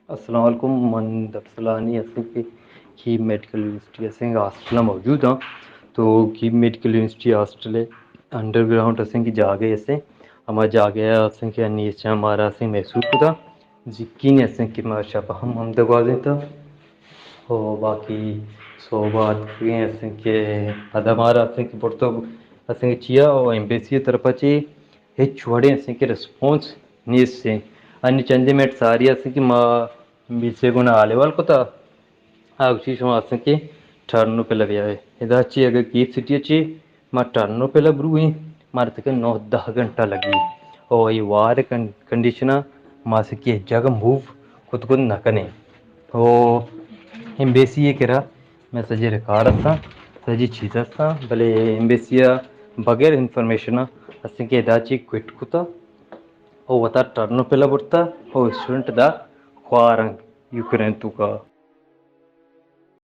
अस्सलाम वालेकुम मन दफसलानी असें की मेडिकल यूनिवर्सिटी असें हॉस्टल मौजूद हाँ। तो की मेडिकल यूनिवर्सिटी हॉस्टल अंडरग्राउंड असें की जागे असें हमारा जागे असें के नीचे हमारा असें महसूस होता जिक्की ने असें की माशा हम दगवाजें था हो बाकी सो बात करें असें के अदमारा असें के पुरतो असें के चिया और एम्बेसी तरफाची हे चुवाड़े असें के रिस्पॉन्स नीस से अन्य चंदे मेट सारी असें की मा बीसे गुना आले वाल को था आगची शमा असें के ठरनो पे लगे आए इदाची अगर की सिटी अच्छी मार ठरनो पे लग ब्रू मार तक 9-10 घंटा लगी और ये वार कंडीशना मासे की जगह मूव खुद को न कने हो एम्बेसी ये करा मैं सजे रिकॉर्ड था सजी चीज़ था भले एम्बेसिया बगैर इन्फॉर्मेशन असें के दाची क्विट कुता o wata tarno pela burta o student da kwarang Ukraine tuka